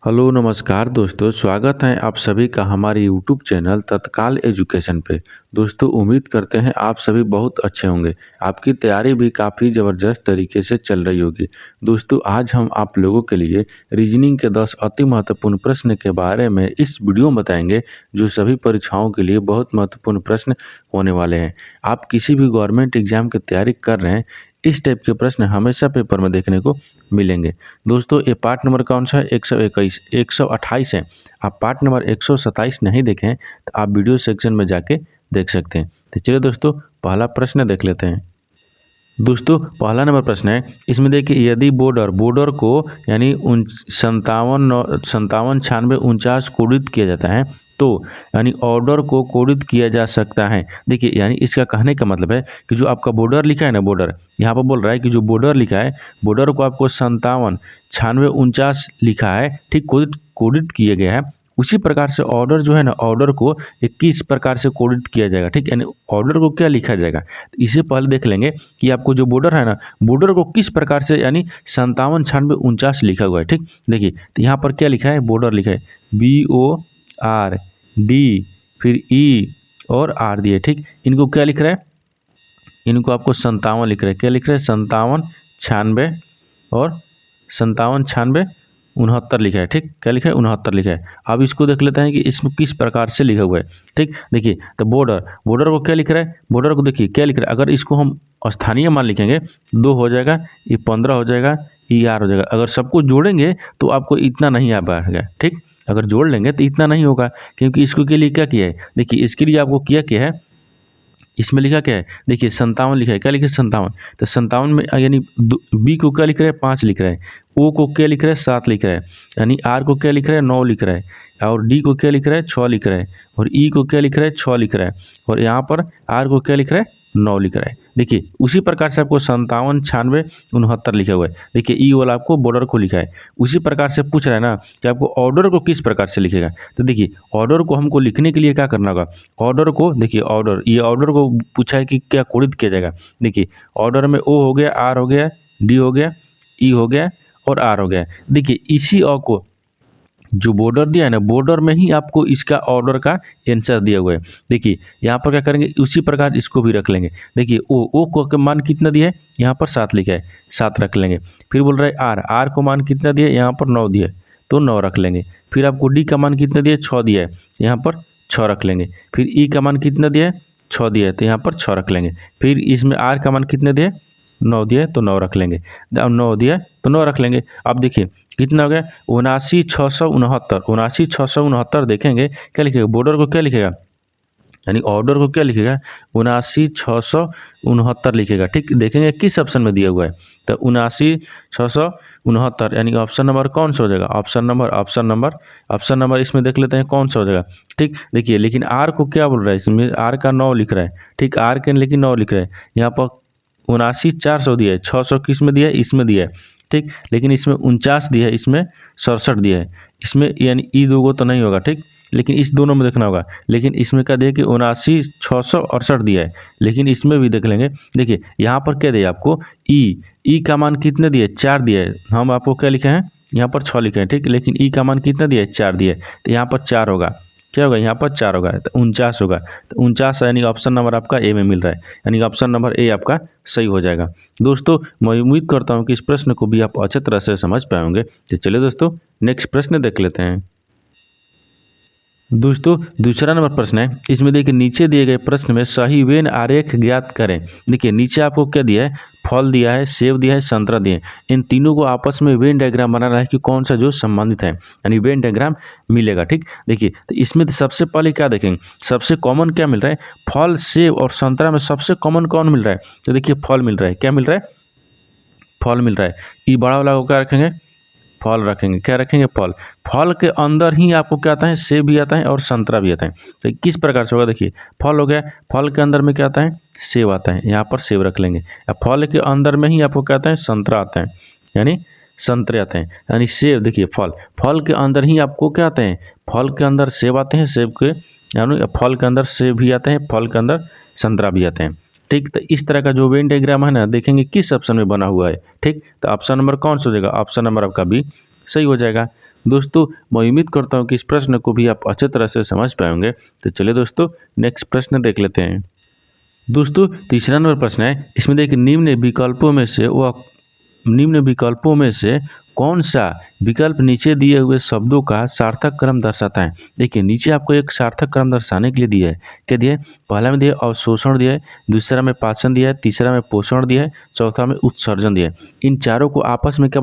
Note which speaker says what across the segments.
Speaker 1: Hello नमस्कार दोस्तों, स्वागत है आप सभी का हमारे यूट्यूब चैनल तत्काल एजुकेशन पे। दोस्तों उम्मीद करते हैं आप सभी बहुत अच्छे होंगे। आपकी तैयारी भी काफ़ी ज़बरदस्त तरीके से चल रही होगी। दोस्तों आज हम आप लोगों के लिए रीजनिंग के 10 अति महत्वपूर्ण प्रश्न के बारे में इस वीडियो में बताएंगे, जो सभी परीक्षाओं के लिए बहुत महत्वपूर्ण प्रश्न होने वाले हैं। आप किसी भी गवर्नमेंट एग्जाम की तैयारी कर रहे हैं, इस टाइप के प्रश्न हमेशा पेपर में देखने को मिलेंगे। दोस्तों ये पार्ट नंबर कौन सा है? 121 128 है। आप पार्ट नंबर 127 नहीं देखें तो आप वीडियो सेक्शन में जाके देख सकते हैं। तो चलिए दोस्तों पहला प्रश्न देख लेते हैं। दोस्तों पहला नंबर प्रश्न है, इसमें देखिए यदि बॉर्डर को यानी 57 96 49 कोडित किया जाता है तो यानी ऑर्डर को कोडित किया जा सकता है। देखिए यानी इसका कहने का मतलब है कि जो आपका बॉर्डर लिखा है ना, बॉर्डर यहाँ पर बोल रहा है कि जो बॉर्डर लिखा है, बॉर्डर को आपको 57 96 49 लिखा है, ठीक कोडित किया गया है। उसी प्रकार से ऑर्डर जो है ना, ऑर्डर को 21 प्रकार से कोडित किया जाएगा। ठीक यानी ऑर्डर को क्या लिखा जाएगा, तो इससे पहले देख लेंगे कि आपको जो बॉर्डर है ना, बॉर्डर को किस प्रकार से यानी 57 96 49 लिखा हुआ है। ठीक देखिए तो यहाँ पर क्या लिखा है, बॉर्डर लिखा है BORD फिर E और R दिए। ठीक इनको क्या लिख रहा है, इनको आपको 57 लिख रहा है। क्या लिख रहा है, 57 96 और 57 96 69 लिखा है। ठीक क्या लिखा है, 69 लिखा है। अब इसको देख लेते हैं कि इसमें किस प्रकार से लिखा हुआ है। ठीक देखिए तो बॉर्डर को क्या लिख रहा है, बॉर्डर को देखिए क्या लिख रहा है। अगर इसको हम स्थानीय मान लिखेंगे 2 हो जाएगा, ये 15 हो जाएगा, ये R हो जाएगा। अगर सबको जोड़ेंगे तो आपको इतना नहीं आ पाएगा। ठीक अगर जोड़ लेंगे तो इतना नहीं होगा, क्योंकि इसको के लिए क्या किया है, देखिए इसके लिए आपको क्या है, इसमें लिखा क्या है, देखिए 57 लिखा है। क्या लिखा है, 57। तो 57 में यानी बी को क्या लिख रहा है, 5 लिख रहा है। ओ को क्या लिख रहा है, 7 लिख रहा है। यानी आर को क्या लिख रहा है, 9 लिख रहा है। और डी को क्या लिख रहा है, 6 लिख रहा है। और ई को क्या लिख रहा है, 6 लिख रहा है। और यहाँ पर आर को क्या लिख रहा है, 9 लिख रहा है। देखिए उसी प्रकार से आपको 57 96 69 लिखा हुआ है। देखिए ई वाला आपको बॉर्डर को लिखा है। उसी प्रकार से पूछ रहा है ना कि आपको ऑर्डर को किस प्रकार से लिखेगा। तो देखिए ऑर्डर को हमको लिखने के लिए क्या करना होगा, ऑर्डर को देखिए ऑर्डर, ये ऑर्डर को पूछा है कि क्या कोडित किया जाएगा। देखिए ऑर्डर में ओ हो गया, आर हो गया, डी हो गया, ई हो गया और आर हो गया। देखिए इसी ऑ को जो बॉर्डर दिया है ना, बॉर्डर में ही आपको इसका ऑर्डर का आंसर दिया हुआ है। देखिए यहाँ पर क्या करेंगे, उसी प्रकार इसको भी रख लेंगे। देखिए ओ को मान कितना दिया है, यहाँ पर 7 लिखा है, 7 रख लेंगे। फिर बोल रहा है आर को मान कितना दिया है, यहाँ पर 9 दिया है तो 9 रख लेंगे। फिर आपको डी का मान कितना दिया है, 6 दिया है, यहाँ पर 6 रख लेंगे। फिर ई का मान कितना दिया है, 6 दिया है तो यहाँ पर 6 रख लेंगे। फिर इसमें आर का मान कितना दिया है, 9 दिया है तो 9 रख लेंगे। 9 दिया है तो 9 रख लेंगे। अब देखिए कितना हो गया, 79 669 देखेंगे क्या लिखेगा, बॉर्डर को क्या लिखेगा, यानी ऑर्डर को क्या लिखेगा, 79 669 लिखेगा। ठीक देखेंगे किस ऑप्शन में दिया हुआ है, तो 79 669 यानी ऑप्शन नंबर कौन सा हो जाएगा, ऑप्शन नंबर इसमें देख लेते हैं कौन सा हो जाएगा। ठीक देखिए लेकिन आर को क्या बोल रहा है, इसमें आर का 9 लिख रहा है। ठीक आर के लेकिन 9 लिख रहा है। यहाँ पर 79 400 दिया है, 600 किस में दिया है, इसमें दिया है। ठीक लेकिन इसमें 49 दिया है, इसमें 67 दिया है। इसमें यानी ई दोगो तो नहीं होगा। ठीक लेकिन इस दोनों में देखना होगा। लेकिन इसमें क्या दिया कि 79 668 दिया है, लेकिन इसमें भी देख लेंगे। देखिए यहाँ पर क्या दिया आपको, ई का मान कितने दिए, 4 दिया है। हम आपको क्या लिखे हैं, यहाँ पर 6 लिखे हैं। ठीक लेकिन ई का मान कितना दिया है, 4 दिया है तो यहाँ पर 4 होगा। क्या होगा, यहाँ पर 4 होगा तो 49 होगा। तो 49 यानी ऑप्शन नंबर आपका ए में मिल रहा है, यानी ऑप्शन नंबर ए आपका सही हो जाएगा। दोस्तों मैं उम्मीद करता हूँ कि इस प्रश्न को भी आप अच्छे तरह से समझ पाए होंगे। तो चलिए दोस्तों नेक्स्ट प्रश्न देख लेते हैं। दोस्तों दूसरा नंबर प्रश्न है, इसमें देखिए नीचे दिए गए प्रश्न में सही वेन आरेख ज्ञात करें। देखिए नीचे आपको क्या दिया है, फल दिया है, सेब दिया है, संतरा दिया है। इन तीनों को आपस में वेन डायग्राम बनाना है कि कौन सा जो संबंधित है, यानी वेन डायग्राम मिलेगा। ठीक देखिए तो इसमें तो सबसे पहले क्या देखेंगे, सबसे कॉमन क्या मिल रहा है, फल सेब और संतरा में सबसे कॉमन कौन मिल रहा है, तो देखिए फल मिल रहा है। क्या मिल रहा है, फल मिल रहा है। ये बड़ा वाला को क्या रखेंगे, फल रखेंगे। क्या रखेंगे, फल। फल के अंदर ही आपको क्या आता है, सेब भी आता है और संतरा भी आता है। तो किस प्रकार से होगा, देखिए फल हो गया, फल के अंदर में क्या आता है, सेब आता है, यहाँ पर सेब रख लेंगे। या फल के अंदर में ही आपको क्या आता है, संतरा आता है, यानी संतरे आते हैं। यानी सेब, देखिए फल के अंदर ही आपको क्या आते हैं, फल के अंदर सेब आते हैं, सेब के यानी फल के अंदर सेब भी आते हैं, फल के अंदर संतरा भी आते हैं। ठीक तो इस तरह का जो वेन डायग्राम है ना, देखेंगे किस ऑप्शन में बना हुआ है। ठीक तो ऑप्शन नंबर कौन सा हो जाएगा, ऑप्शन नंबर आपका बी सही हो जाएगा। दोस्तों मैं उम्मीद करता हूँ कि इस प्रश्न को भी आप अच्छे तरह से समझ पाएंगे। तो चलिए दोस्तों नेक्स्ट प्रश्न देख लेते हैं। दोस्तों तीसरा नंबर प्रश्न है, इसमें देखिए निम्न विकल्पों में से कौन सा विकल्प नीचे दिए हुए शब्दों का सार्थक क्रम दर्शाता है। देखिए नीचे आपको एक सार्थक क्रम दर्शाने के लिए दिया है। क्या दिया है? पहला में दिया है अवशोषण दिया है, दूसरा में पाचन दिया है, तीसरा में पोषण दिया है, चौथा में उत्सर्जन दिया है। इन चारों को आपस में क्या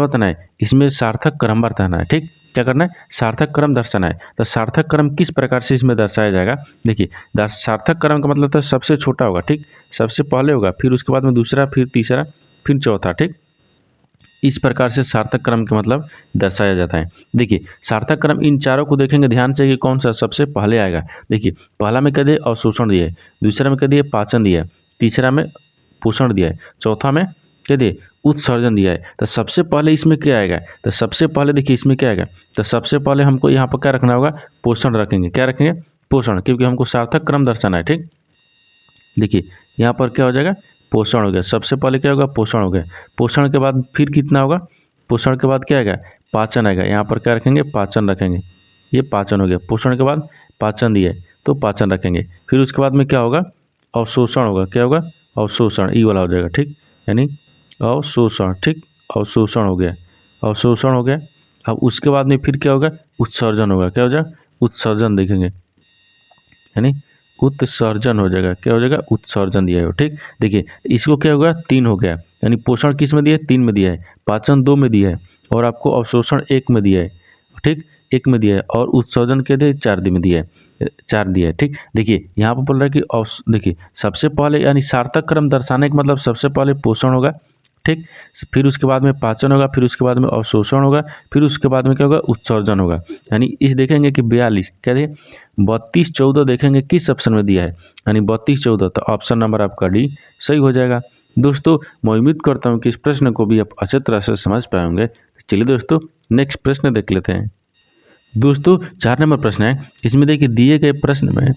Speaker 1: बताना है, इसमें सार्थक क्रम बताना है। ठीक, क्या करना है? सार्थक क्रम दर्शाना है। तो सार्थक क्रम किस प्रकार से इसमें दर्शाया जाएगा? देखिए सार्थक क्रम का मतलब तो सबसे छोटा होगा। ठीक, सबसे पहले होगा, फिर उसके बाद में दूसरा, फिर तीसरा, फिर चौथा। ठीक, इस प्रकार से सार्थक क्रम के मतलब दर्शाया जाता है। देखिए सार्थक क्रम इन चारों को देखेंगे ध्यान से कि कौन सा सबसे पहले आएगा। देखिए पहला में कह दिए अवशोषण दिया है, दूसरा में कह दिए पाचन दिया है, तीसरा में पोषण दिया है, चौथा में कह दिए उत्सर्जन दिया है। तो सबसे पहले इसमें क्या आएगा? तो सबसे पहले देखिए इसमें क्या आएगा? तो सबसे पहले हमको यहाँ पर क्या रखना होगा? पोषण रखेंगे। क्या रखेंगे? पोषण, क्योंकि हमको सार्थक क्रम दर्शाना है। ठीक, देखिए यहाँ पर क्या हो जाएगा? पोषण हो गया। सबसे पहले क्या होगा? पोषण हो गया। पोषण के बाद फिर कितना होगा? पोषण के बाद क्या आएगा? पाचन आएगा। यहाँ पर क्या रखेंगे? पाचन रखेंगे। ये पाचन हो गया। पोषण के बाद पाचन दिए तो पाचन रखेंगे। फिर उसके बाद में क्या होगा? अवशोषण होगा। क्या होगा? अवशोषण, ई वाला हो जाएगा। ठीक, यानी अवशोषण। ठीक, अवशोषण हो गया, अवशोषण हो गया। अब उसके बाद में फिर क्या होगा? उत्सर्जन होगा। क्या हो जाएगा? उत्सर्जन देखेंगे, यानी उत्सर्जन हो जाएगा। क्या हो जाएगा? उत्सर्जन दिया है। ठीक, देखिए इसको क्या होगा? 3 हो गया, यानी पोषण किस में दिया है? 3 में दिया है, पाचन 2 में दिया है, और आपको अवशोषण 1 में दिया है। ठीक, 1 में दिया है, और उत्सर्जन के लिए 4 में दिया है, 4 दिया है। ठीक, देखिए यहाँ पर बोल रहा है कि देखिए सबसे पहले यानी सार्थक क्रम दर्शाने का मतलब सबसे पहले पोषण होगा। ठीक, फिर उसके बाद में पाचन होगा, फिर उसके बाद में अवशोषण होगा, फिर उसके बाद में क्या होगा? उत्सर्जन होगा। यानी इस देखेंगे कि 42 क्या है? 32 14 देखेंगे किस ऑप्शन में दिया है, यानी 32 14। तो ऑप्शन नंबर आपका डी सही हो जाएगा। दोस्तों मैं उम्मीद करता हूँ कि इस प्रश्न को भी आप अच्छे तरह से समझ पाएंगे। चलिए दोस्तों नेक्स्ट प्रश्न देख लेते हैं। दोस्तों 4 नंबर प्रश्न है, इसमें देखिए दिए गए प्रश्न में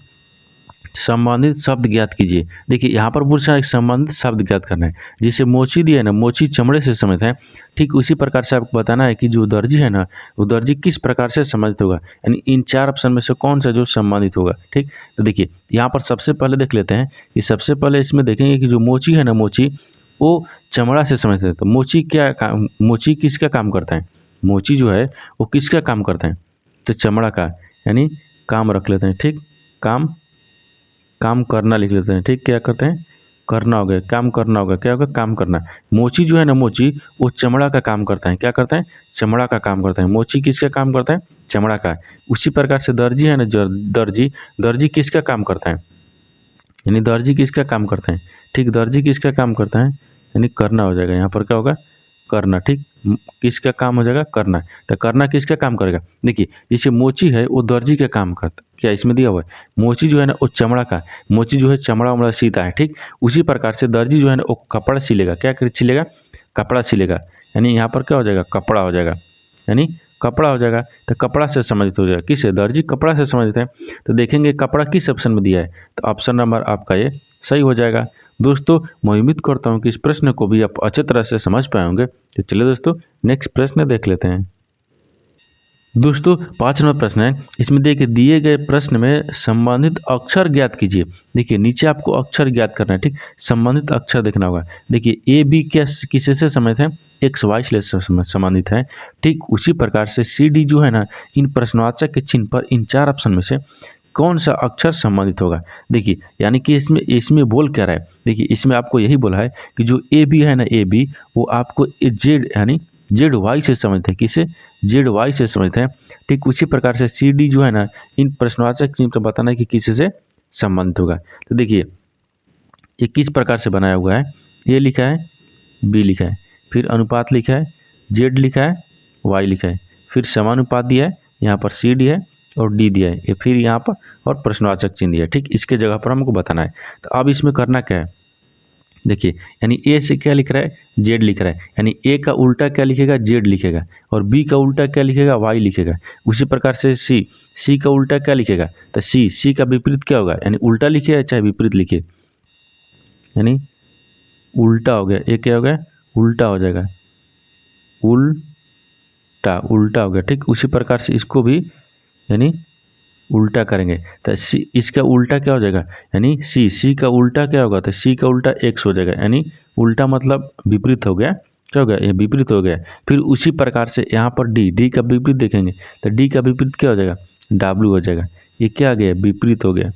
Speaker 1: संबंधित शब्द ज्ञात कीजिए। देखिए यहाँ पर पूछा एक संबंधित शब्द ज्ञात करना है। जैसे मोची दिया है ना, मोची चमड़े से संबंधित है। ठीक उसी प्रकार से आपको बताना है कि जो दर्जी है ना, वो दर्जी किस प्रकार से संबंधित होगा, यानी इन 4 ऑप्शन में से कौन सा जो संबंधित होगा। ठीक, तो देखिए यहाँ पर सबसे पहले देख लेते हैं कि सबसे पहले इसमें देखेंगे कि जो मोची है ना, मोची वो चमड़ा से संबंधित है। तो मोची किसका काम करता है? मोची जो है वो किसका काम करता है? तो चमड़ा का, यानी काम रख लेते हैं। ठीक, काम करना लिख लेते हैं। ठीक, क्या करते हैं? करना हो गया, काम करना होगा। क्या होगा? काम करना। मोची जो है ना, मोची वो चमड़ा का काम करता है। क्या करता है? चमड़ा का काम करता है। मोची किसका काम करता है? चमड़ा का। उसी प्रकार से दर्जी है ना, दर्जी किसका काम करता है? यानी दर्जी किसका काम करता है? ठीक, दर्जी किसका काम करता है? यानी करना हो जाएगा। यहाँ पर क्या होगा? करना। ठीक, किसका काम हो जाएगा? करना। तो करना किसका काम करेगा? देखिए जैसे मोची है वो दर्जी का काम करता, क्या इसमें दिया हुआ है? मोची जो है ना वो चमड़ा का, मोची जो है चमड़ा उमड़ा सीता है। ठीक, उसी प्रकार से दर्जी जो है ना वो कपड़ा सिलेगा। क्या सिलेगा? कपड़ा सिलेगा। यानी यहाँ पर क्या हो जाएगा? कपड़ा हो जाएगा, यानी कपड़ा हो जाएगा। तो कपड़ा से संबंधित हो जाएगा। किससे? दर्जी कपड़ा से संबंधित है। तो देखेंगे कपड़ा किस ऑप्शन में दिया है, तो ऑप्शन नंबर आपका ये सही हो जाएगा। दोस्तों मैं उम्मीद करता हूँ कि इस प्रश्न को भी आप अच्छे तरह से समझ पाए होंगे। तो चलिए दोस्तों नेक्स्ट प्रश्न देख लेते हैं। दोस्तों 5 नंबर प्रश्न है, इसमें देखिए दिए गए प्रश्न में संबंधित अक्षर ज्ञात कीजिए। देखिए नीचे आपको अक्षर ज्ञात करना है। ठीक, संबंधित अक्षर देखना होगा। देखिए ए बी क्या किससे संबंधित है? एक्स वाई से संबंधित है। ठीक उसी प्रकार से सी डी जो है ना, इन प्रश्नवाचक के चिन्ह पर इन 4 ऑप्शन में से कौन सा अक्षर संबंधित होगा। देखिए यानी कि इसमें बोल क्या रहा है? देखिए इसमें आपको यही बोला है कि जो ए बी है ना, ए बी वो आपको जेड यानी जेड वाई से संबंधित है। किसे? जेड वाई से संबंधित है। ठीक उसी प्रकार से सी डी जो है ना, इन प्रश्नवाचक चिन्ह पर बताना है कि किससे संबंधित होगा। तो देखिए ये किस प्रकार से बनाया हुआ है? ए लिखा है, बी लिखा है, फिर अनुपात लिखा है, जेड लिखा है, वाई लिखा है, फिर समानुपात दिया है, यहाँ पर सी डी है और डी दिया है, ये फिर यहाँ पर और प्रश्नवाचक चिन्ह दिया है। ठीक इसके जगह पर हमको बताना है। तो अब इसमें करना क्या है? देखिए यानी ए से क्या लिख रहा है? जेड लिख रहा है, यानी ए का उल्टा क्या लिखेगा? जेड लिखेगा, और बी का उल्टा क्या लिखेगा? वाई लिखेगा। उसी प्रकार से सी का उल्टा क्या लिखेगा? तो सी का विपरीत क्या होगा? यानी उल्टा लिखे चाहे विपरीत लिखे, यानी उल्टा हो गया। ये क्या हो गया? उल्टा हो जाएगा, उल्टा उल्टा हो गया, ठीक। उसी प्रकार से इसको भी यानी उल्टा करेंगे तो सी, इसका उल्टा क्या हो जाएगा, यानी सी, सी का उल्टा क्या होगा, तो सी का उल्टा एक्स हो जाएगा, यानी उल्टा मतलब विपरीत हो गया, क्या हो गया, ये विपरीत हो गया। फिर उसी प्रकार से यहाँ पर डी, डी का विपरीत देखेंगे तो डी का विपरीत क्या हो जाएगा, डब्ल्यू हो जाएगा। ये क्या आ गया, विपरीत हो गया,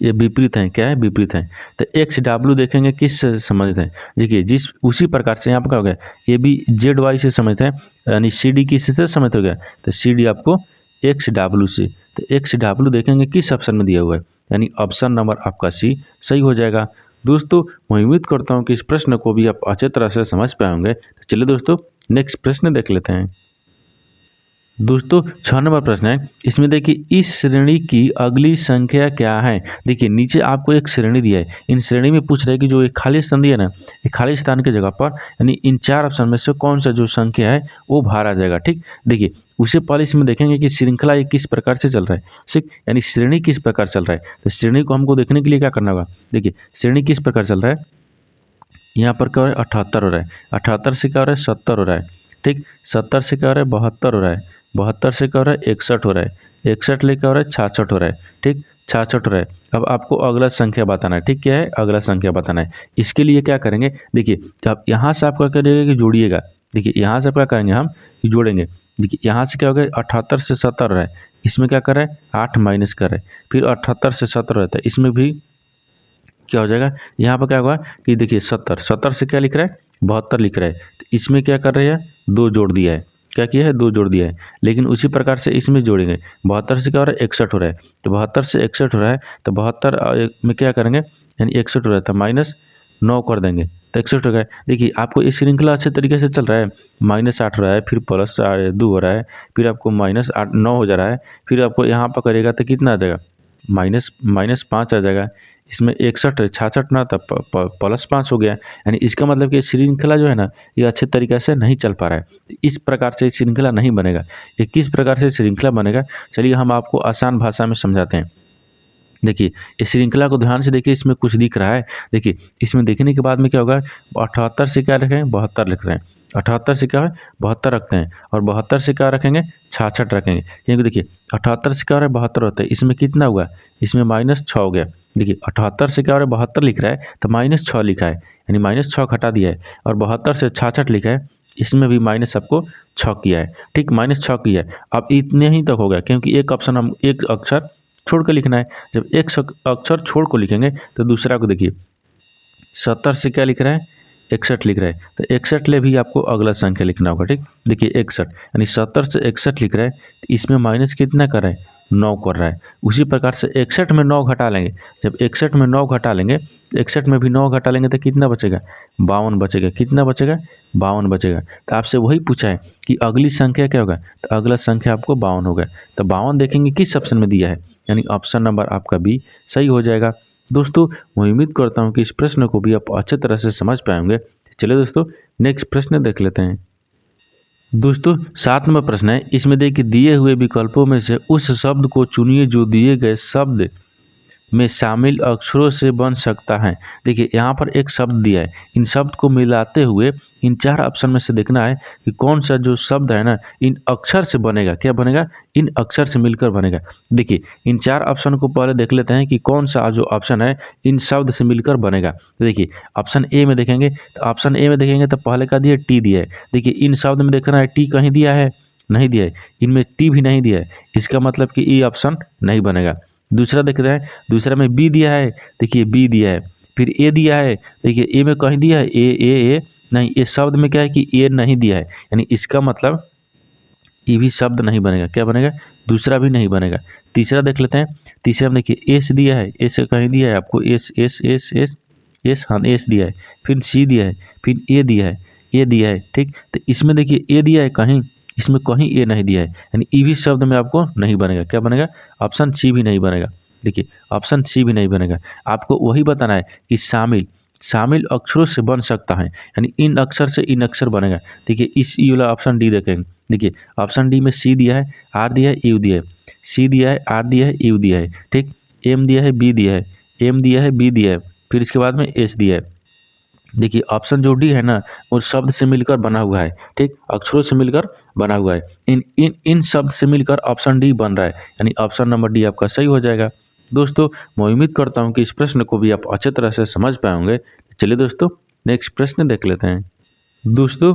Speaker 1: ये विपरीत है, क्या है, विपरीत है। तो एक्स डब्ल्यू देखेंगे किस से समझते हैं, देखिए जिस उसी प्रकार से यहाँ पर क्या हो गया, ये भी जेड वाई से समझते हैं, यानी सी डी किस से समझते हो गया, तो सी डी आपको एक्स डब्ल्यू से। तो एक्स डब्ल्यू देखेंगे किस ऑप्शन में दिया हुआ है, यानी ऑप्शन नंबर आपका सी सही हो जाएगा। दोस्तों मैं उम्मीद करता हूँ कि इस प्रश्न को भी आप अच्छे तरह से समझ पाए होंगे। तो चलिए दोस्तों नेक्स्ट प्रश्न देख लेते हैं। दोस्तों 6 नंबर प्रश्न है, इसमें देखिए इस श्रेणी की अगली संख्या क्या है। देखिए नीचे आपको एक श्रेणी दिया है, इन श्रेणी में पूछ रहा है कि जो एक खाली स्थान दिया है ना, ये खाली स्थान की जगह पर यानी इन 4 ऑप्शन में से कौन सा जो संख्या है वो बाहर आ जाएगा, ठीक। देखिए उससे पहले इसमें देखेंगे कि श्रृंखला ये किस प्रकार से चल रहा है, ठीक, यानी श्रेणी किस प्रकार चल रहा है। तो श्रेणी को हमको देखने के लिए क्या करना होगा, देखिए श्रेणी किस प्रकार चल रहा है, यहाँ पर क्या हो रहा है, 78 हो रहा है, 78 से क्या हो रहा है, 70 हो रहा है, ठीक, 70 से क्या हो रहा है, 72 हो रहा है, 72 से क्या हो रहा है, 61 हो रहा है, 61 ले क्या हो रहा है, 66 हो रहा है, ठीक, 66 हो रहा है। अब आपको अगला संख्या बताना है, ठीक, क्या है, अगला संख्या बताना है। इसके लिए क्या करेंगे, देखिए जब यहाँ से आप क्या करिएगा कि जोड़िएगा, देखिए यहाँ से क्या करेंगे हम कि जोड़ेंगे, देखिए यहाँ से क्या हो गया, 78 से 70 हो रहा है, इसमें क्या कर रहा है, 8 माइनस कर रहा है, फिर 78 से 70 रहता है, इसमें भी क्या हो जाएगा, यहाँ पर क्या होगा कि देखिए 70, 70 से क्या लिख रहा है, 72 लिख रहा है, तो इसमें क्या कर रहे हैं, 2 जोड़ दिया है, क्या किया है, 2 जोड़ दिया है। लेकिन उसी प्रकार से इसमें जोड़ेंगे, 72 से क्या हो रहा है, 61 हो रहा है, तो 72 से 61 हो रहा है, तो 72 में क्या करेंगे, यानी 61 हो रहा है तो माइनस 9 कर देंगे, तो 61 हो गया। देखिए आपको ये श्रृंखला अच्छे तरीके से चल रहा है, -8 हो रहा है, फिर +2 हो रहा है, फिर आपको -9 हो जा रहा है, फिर आपको यहाँ पर करेगा तो कितना आ जाएगा, -5 आ जाएगा। इसमें 61 66 ना था, +5 हो गया, यानी इसका मतलब कि श्रृंखला जो है ना ये अच्छे तरीके से नहीं चल पा रहा है। इस प्रकार से श्रृंखला नहीं बनेगा। ये किस प्रकार से श्रृंखला बनेगा, चलिए हम आपको आसान भाषा में समझाते हैं। देखिए इस श्रृंखला को ध्यान से देखिए, इसमें कुछ दिख रहा है, देखिए इसमें देखने के बाद में क्या होगा, 78 से क्या रखें, 72 लिख रहे हैं, 78 से क्या है, 72 रखते हैं, और 72 से क्या रखेंगे, 66 रखेंगे, क्योंकि देखिए 78 से क्या हो रहा है, 72 होता है, इसमें कितना हुआ, इसमें -6 हो गया। देखिए 78 से क्या हो रहा है, 72 लिख रहा है तो -6 लिखा है, यानी -6 घटा दिया है, और 72 से 66 लिखा है, इसमें भी माइनस आपको 6 किया है, ठीक, -6 किया है। अब इतने ही तक हो गया, क्योंकि एक ऑप्शन हम एक अक्षर छोड़ कर लिखना है। जब एक अक्षर छोड़ को लिखेंगे तो दूसरा को देखिए 70 से क्या लिख रहा है, 61 लिख रहा है, तो 61 ले भी आपको अगला संख्या लिखना होगा, ठीक। देखिए 61 यानी 70 से 61 लिख रहा है, तो इसमें माइनस कितना कर रहा है, 9 कर रहा है। उसी प्रकार से 61 में 9 घटा लेंगे, जब 61 में 9 घटा लेंगे, 61 में भी 9 घटा लेंगे तो कितना बचेगा, 52 बचेगा, कितना बचेगा, 52 बचेगा। तो आपसे वही पूछा है कि अगली संख्या क्या होगा, तो अगला संख्या आपको 52 होगा। तो 52 देखेंगे किस ऑप्शन में दिया है, यानी ऑप्शन नंबर आपका बी सही हो जाएगा। दोस्तों मैं उम्मीद करता हूं कि इस प्रश्न को भी आप अच्छे तरह से समझ पाएंगे। चलिए दोस्तों नेक्स्ट प्रश्न देख लेते हैं। दोस्तों 7 नंबर प्रश्न है, इसमें देखिए दिए हुए विकल्पों में से उस शब्द को चुनिए जो दिए गए शब्द में शामिल अक्षरों से बन सकता है। देखिए यहाँ पर एक शब्द दिया है, इन शब्द को मिलाते हुए इन 4 ऑप्शन में से देखना है कि कौन सा जो शब्द है ना इन अक्षर से बनेगा, क्या बनेगा, इन अक्षर से मिलकर बनेगा। देखिए इन 4 ऑप्शन को पहले देख लेते हैं कि कौन सा जो ऑप्शन है इन शब्द से मिलकर बनेगा। तो देखिए ऑप्शन ए में देखेंगे, तो ऑप्शन ए में देखेंगे तो पहले का दिया टी दिया है। देखिए इन शब्द में देखना है टी कहीं दिया है, नहीं दिया है, इनमें टी भी नहीं दिया है, इसका मतलब कि ये ऑप्शन नहीं बनेगा। दूसरा देख रहे हैं, दूसरा में बी दिया है, देखिए बी दिया है, फिर ए दिया है, देखिए ए में कहीं दिया है ए नहीं, ये शब्द में क्या है कि ए नहीं दिया है, यानी इसका मतलब ये भी शब्द नहीं बनेगा, क्या बनेगा, दूसरा भी नहीं बनेगा। तीसरा देख लेते हैं, तीसरा में देखिए एस दिया है, एस कहीं दिया है आपको, S S S S S हाँ एस दिया है, फिर सी दिया है, फिर ए दिया है, ए दिया है, ठीक। तो इसमें देखिए ए दिया है कहीं, इसमें कहीं ए नहीं दिया है, यानी ई भी शब्द में आपको नहीं बनेगा, क्या बनेगा, ऑप्शन सी भी नहीं बनेगा। देखिए ऑप्शन सी भी नहीं बनेगा। आपको वही बताना है कि शामिल शामिल अक्षरों से बन सकता है, यानी इन अक्षर से इन अक्षर बनेगा। देखिए इस ई वाला ऑप्शन डी देखेंगे, देखिए ऑप्शन डी में सी दिया है, आर दिया है, यू दिया है, सी दिया है, आर दिया है, यू दिया है, ठीक, एम दिया है, बी दिया है, एम दिया है, बी दिया है, फिर इसके बाद में एस दिया है, देखिए ऑप्शन जो डी है ना वो शब्द से मिलकर बना हुआ है, ठीक, अक्षरों से मिलकर बना हुआ है। इन इन इन शब्द से मिलकर ऑप्शन डी बन रहा है, यानी ऑप्शन नंबर डी आपका सही हो जाएगा। दोस्तों मैं उम्मीद करता हूँ कि इस प्रश्न को भी आप अच्छे तरह से समझ पाए होंगे। चलिए दोस्तों नेक्स्ट प्रश्न देख लेते हैं। दोस्तों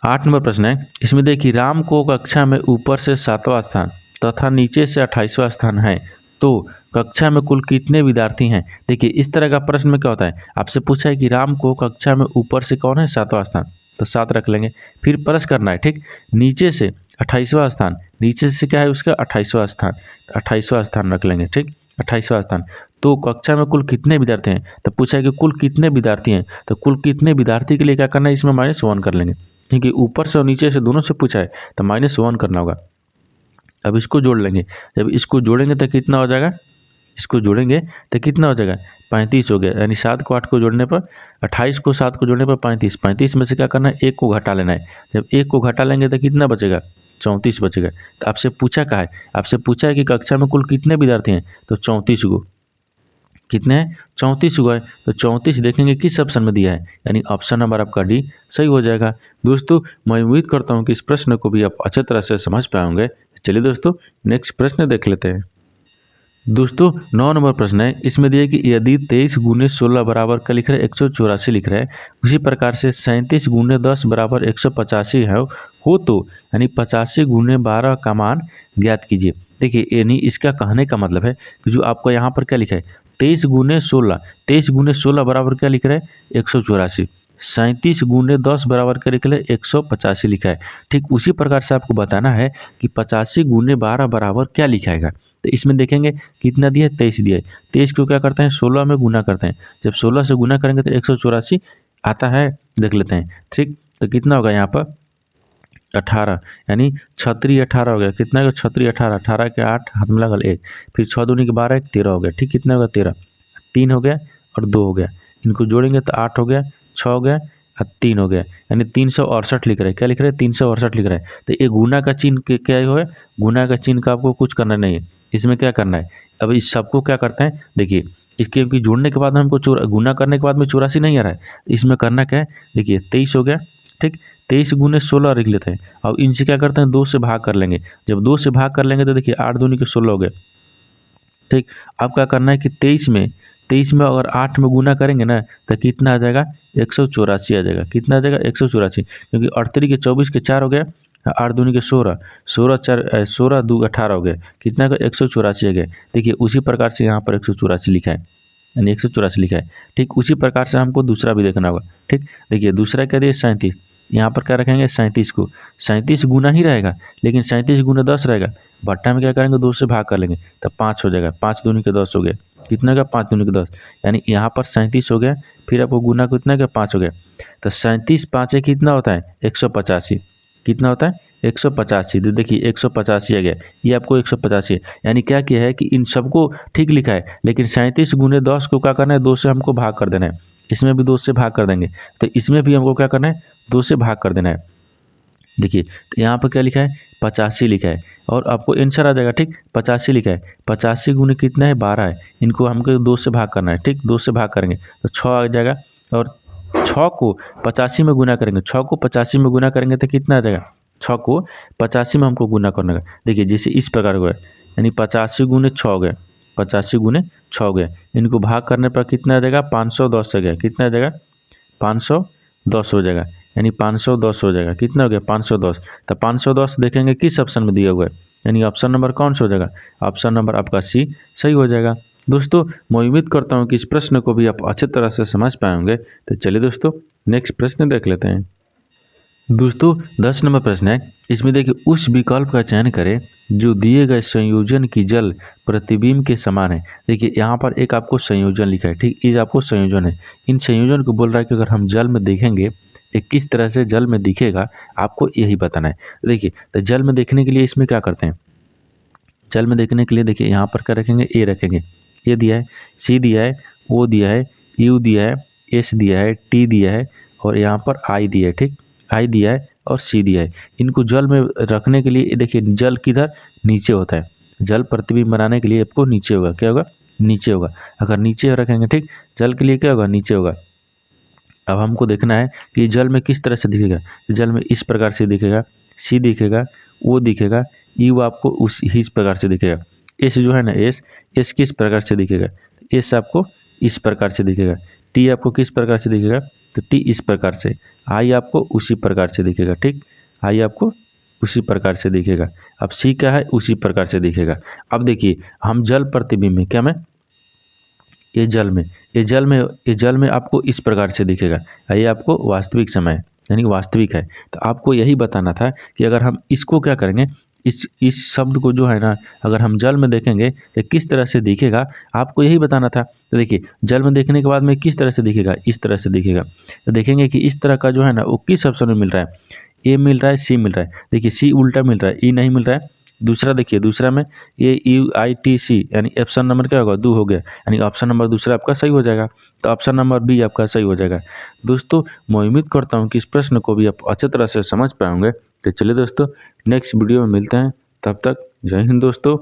Speaker 1: 8 नंबर प्रश्न है, इसमें देखिए राम को कक्षा में ऊपर से 7वां स्थान तथा नीचे से 28वां स्थान है, तो कक्षा में कुल कितने विद्यार्थी हैं। देखिए इस तरह का प्रश्न में क्या होता है, आपसे पूछा है कि राम को कक्षा में ऊपर से कौन है 7वां स्थान, तो 7 रख लेंगे, फिर प्लस करना है, ठीक, नीचे से 28वां स्थान, नीचे से क्या है उसका 28वां स्थान, 28वां स्थान रख लेंगे, ठीक, 28वां स्थान। तो कक्षा में कुल कितने विद्यार्थी हैं, तो पूछा है कि कुल कितने विद्यार्थी हैं, तो कुल कितने विद्यार्थी के लिए क्या करना है, इसमें -1 कर लेंगे, क्योंकि ऊपर से और नीचे से दोनों से पूछा है तो -1 करना होगा। अब इसको जोड़ लेंगे, जब इसको जोड़ेंगे तो कितना हो जाएगा, इसको जोड़ेंगे तो कितना हो जाएगा 35 हो गया, यानी 7 को 8 को जोड़ने पर 28 को 7 को जोड़ने पर 35, 35 में से क्या करना है 1 को घटा लेना है, जब 1 को घटा लेंगे तो कितना बचेगा 34 बचेगा। तो आपसे पूछा क्या है, आपसे पूछा है कि कक्षा में कुल कितने विद्यार्थी हैं, तो 34 गो, कितने हैं 34 हुआ है, तो 34 देखेंगे किस ऑप्शन में दिया है, यानी ऑप्शन नंबर आपका डी सही हो जाएगा। दोस्तों मैं उम्मीद करता हूँ कि इस प्रश्न को भी आप अच्छे तरह से समझ पाएंगे। चलिए दोस्तों नेक्स्ट प्रश्न देख लेते हैं। दोस्तों 9 नंबर प्रश्न है, इसमें दिया कि यदि 23 गुने 16 बराबर क्या लिख रहा है 184 लिख रहा है, उसी प्रकार से 37 गुने 10 बराबर 185 है हो तो यानी 85 गुने 12 का मान ज्ञात कीजिए। देखिए यानी इसका कहने का मतलब है कि जो आपको यहाँ पर क्या लिखा है 23 गुने 16, 23 गुने 16 बराबर क्या लिख रहा है 184, 37 गुने 10 बराबर क्या लिखा है 185 लिखा है। ठीक उसी प्रकार से आपको बताना है कि 85 गुने 12 बराबर क्या लिखाएगा। तो इसमें देखेंगे कितना दिया है 23 दिया है, 23 को क्या करते हैं 16 में गुना करते हैं, जब 16 से गुना करेंगे तो 184 आता है, देख लेते हैं। ठीक तो कितना होगा यहाँ पर 18, यानी 18 हो गया, कितना होगा 18, 18 के 8 हाथ में लगल 1, फिर 6 दूनी के 12 13 हो गया। ठीक कितना होगा 13, 3 हो गया और 2 हो गया, इनको जोड़ेंगे तो 8 हो गया, 6 हो गया और 3 हो गया, यानी 368 लिख रहे हैं। क्या लिख रहे हैं 368 लिख रहे हैं। तो ये गुना का चिन्ह क्या है, गुना का चिन्ह का आपको कुछ करना नहीं है, इसमें क्या करना है अब इस सबको क्या करते हैं देखिए, इसके क्योंकि जोड़ने के बाद हमको गुना करने के बाद में 84 नहीं आ रहा है, इसमें करना क्या है देखिए 23 हो गया। ठीक 23 गुने 16 लिख लेते हैं, अब इनसे क्या करते हैं 2 से भाग कर लेंगे, जब 2 से भाग कर लेंगे तो देखिए 8 दूनी के 16 हो गए। ठीक अब क्या करना है कि 23 में अगर 8 में गुना करेंगे ना तो कितना आ जाएगा 184 आ जाएगा। कितना आ जाएगा 184, क्योंकि 38 के 24 के 4 हो गया, 8 दूनी के 16, 16 2 18 हो गया, कितना का 184 आ गया। देखिए उसी प्रकार से यहाँ पर 184 लिखा है, यानी 184 लिखा है। ठीक उसी प्रकार से हमको दूसरा भी देखना होगा। ठीक देखिए दूसरा क्या दिया 37, यहाँ पर क्या रखेंगे 37 को, 37 गुना ही रहेगा लेकिन 37 गुना 10 रहेगा, भट्टा में क्या करेंगे 2 से भाग कर लेंगे तो 5 हो जाएगा, 5 दूनी के 10 हो गया, कितना का 5 दूनी के 10, यानी यहाँ पर 37 हो गया, फिर आपको गुना कितना का 5 हो गया, तो 37 5 कितना होता है 185, कितना होता है 185। तो देखिए 185 आ गया, ये आपको 185 है, यानी क्या किया है कि इन सबको ठीक लिखा है, लेकिन 37 गुने 10 को क्या करना है 2 से हमको भाग कर देना है, इसमें भी 2 से भाग कर देंगे, तो इसमें भी हमको क्या करना है 2 से भाग कर देना है। देखिए तो यहाँ पर क्या लिखा है 85 लिखा है, और आपको आंसर आ जाएगा। ठीक 85 लिखा है, 85 गुने कितना है 12 है, इनको हमको 2 से भाग करना है। ठीक 2 से भाग करेंगे तो 6 आ जाएगा, और 6 को 85 में गुना करेंगे, 6 को 85 में गुना करेंगे तो कितना आ जाएगा 6 को 85 में हमको गुना करना है। देखिए जैसे इस प्रकार हुआ है, यानी 85 गुने 6 हो गया, 85 गुने 6 हो गया, इनको भाग करने पर कितना आ जाएगा 510 आ गया, कितना आ जाएगा 510 हो जाएगा, यानी 510 हो जाएगा, कितना हो गया 510। तो 510 देखेंगे किस ऑप्शन में दिया हुआ है, यानी ऑप्शन नंबर कौन सा हो जाएगा, ऑप्शन नंबर आपका सी सही हो जाएगा। दोस्तों मैं उम्मीद करता हूँ कि इस प्रश्न को भी आप अच्छे तरह से समझ पाएंगे। तो चलिए दोस्तों नेक्स्ट प्रश्न देख लेते हैं। दोस्तों 10 नंबर प्रश्न है, इसमें देखिए उस विकल्प का चयन करें जो दिए गए संयोजन की जल प्रतिबिंब के समान है। देखिए यहाँ पर एक आपको संयोजन लिखा है, ठीक ये आपको संयोजन है, इन संयोजन को बोल रहा है कि अगर हम जल में देखेंगे ये किस तरह से जल में दिखेगा, आपको यही बताना है। देखिए तो जल में देखने के लिए इसमें क्या करते हैं, जल में देखने के लिए देखिए यहाँ पर क्या रखेंगे ए रखेंगे, ए दिया है, सी दिया है, ओ दिया है, यू दिया है, एस दिया है, टी दिया है, और यहाँ पर आई दिया है। ठीक आई दिया है और सी दिया है। इनको जल में रखने के लिए देखिए जल किधर नीचे होता है, जल प्रतिबिंब बनाने के लिए आपको नीचे होगा, क्या होगा नीचे होगा, अगर नीचे रखेंगे ठीक जल के लिए क्या होगा नीचे होगा। अब हमको देखना है कि जल में किस तरह से दिखेगा। जल में इस प्रकार से दिखेगा, सी दिखेगा, ओ दिखेगा, यू आपको उस इस प्रकार से दिखेगा। एस जो है ना, एस किस प्रकार से दिखेगा, एस आपको इस प्रकार से दिखेगा। टी आपको किस प्रकार से दिखेगा, तो टी इस प्रकार से। आई आपको उसी प्रकार से दिखेगा, ठीक, आई आपको उसी प्रकार से दिखेगा। अब सी क्या है, उसी प्रकार से दिखेगा। अब देखिए हम जल प्रतिबिंब में क्या में, ये जल में आपको इस प्रकार से दिखेगा। ये आपको वास्तविक समय यानी वास्तविक है। तो आपको यही बताना था कि अगर हम इसको क्या करेंगे, इस शब्द को जो है ना, अगर हम जल में देखेंगे तो किस तरह से दिखेगा, आपको यही बताना था। तो देखिए जल में देखने के बाद में किस तरह से दिखेगा, इस तरह से दिखेगा। तो देखेंगे कि इस तरह का जो है ना वो किस ऑप्शन में मिल रहा है, ए मिल रहा है, सी मिल रहा है। देखिए सी उल्टा मिल रहा है, ई नहीं मिल रहा है। दूसरा देखिए, दूसरा में ये यू आई टी सी यानी ऑप्शन नंबर क्या होगा, 2 हो गया, यानी ऑप्शन नंबर दूसरा आपका सही हो जाएगा। तो ऑप्शन नंबर बी आपका सही हो जाएगा। दोस्तों मैं उम्मीद करता हूँ कि इस प्रश्न को भी आप अच्छी तरह से समझ पाएंगे। तो चलिए दोस्तों नेक्स्ट वीडियो में मिलते हैं, तब तक जय हिंद दोस्तों।